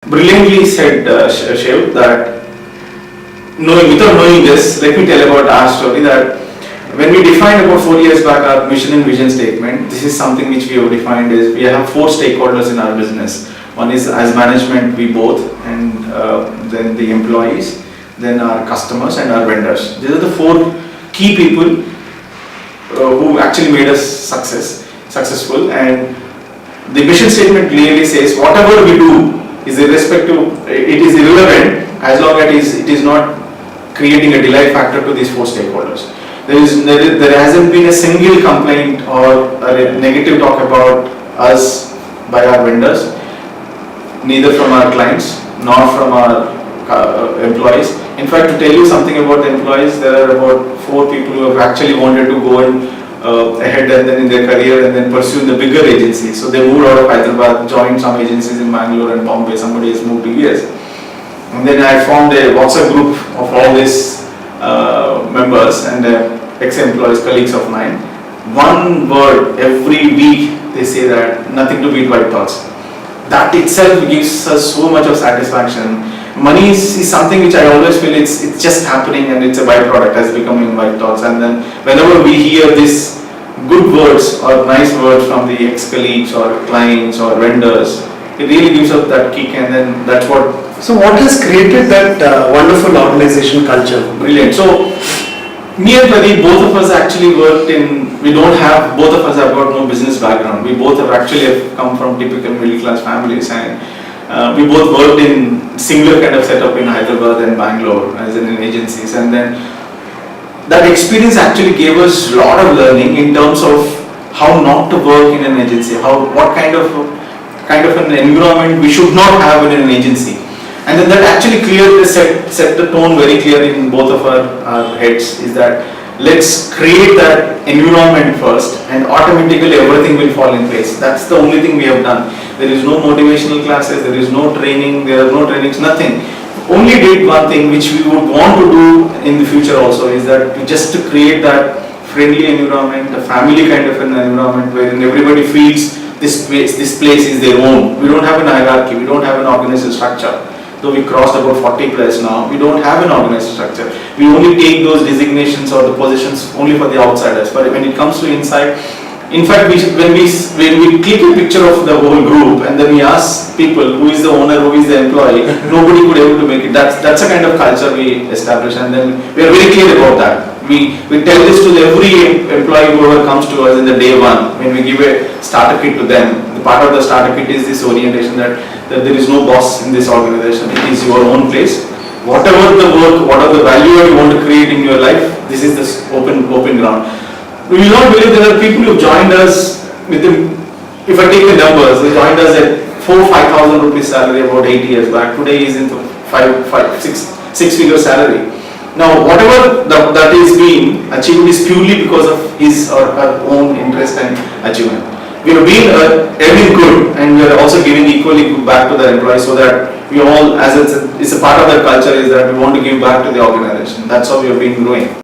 Brilliantly said, Shiv, that without knowing this, let me tell about our story. That when we defined about 4 years back our mission and vision statement, this is something which we have defined is we have 4 stakeholders in our business. One is as management, we both, and then the employees, then our customers and our vendors. These are the 4 key people who actually made us successful. And the mission statement clearly says whatever we do is irrespective, it is irrelevant as long as it is not creating a delay factor to these 4 stakeholders. There hasn't been a single complaint or a negative talk about us by our vendors, neither from our clients nor from our employees. In fact, to tell you something about the employees, there are about 4 people who have actually wanted to go and ahead and then in their career and then pursue the bigger agencies. So they moved out of Hyderabad, joined some agencies in Bangalore and Bombay. Somebody has moved to US. And then I formed a WhatsApp group of all these members and ex-employees, colleagues of mine. One word every week they say that nothing to beat white thoughts. That itself gives us so much of satisfaction. Money is something which I always feel it's just happening and it's a byproduct as becoming white thoughts. And then whenever we hear these good words or nice words from the ex-colleagues or clients or vendors, it really gives us that kick, and then that's what. So what has created that wonderful organization culture? Brilliant. So me and Pradeep, both of us actually worked in, both of us have got no business background. We both have actually come from typical middle class families, and we both worked in similar kind of setup in Hyderabad and Bangalore as in agencies. And then that experience actually gave us a lot of learning in terms of how not to work in an agency, what kind of an environment we should not have in an agency. And then that actually set the tone very clear in both of our heads, is that let's create that environment first and automatically everything will fall in place. That's the only thing we have done. There is no motivational classes, there is no training, there are no trainings, nothing. Only did one thing which we would want to do in the future also, is that just to create that friendly environment, a family kind of an environment wherein everybody feels this place is their own. We don't have an hierarchy, we don't have an organizational structure. Though we crossed about 40 plus now, we don't have an organized structure. We only take those designations or the positions only for the outsiders. But when it comes to inside, in fact, when we click a picture of the whole group and then we ask people who is the owner, who is the employee, nobody could able to make it. That's a kind of culture we establish, and then we are very clear about that. We tell this to every employee whoever comes to us in the day one when we give a starter kit to them. The part of the starter kit is this orientation that there is no boss in this organization. It is your own place. Whatever the work, whatever the value you want to create in your life, this is this open ground. We will not believe there are people who joined us with if I take the numbers, they joined us at 4,000-5,000 rupees salary about 8 years back. Today he is into 6-figure salary. Now, whatever that is being achieved is purely because of his or her own interest and achievement. We have been earning good, and we are also giving equally good back to the employees, so that we all, as it's a part of the culture, is that we want to give back to the organization. That's how we have been growing.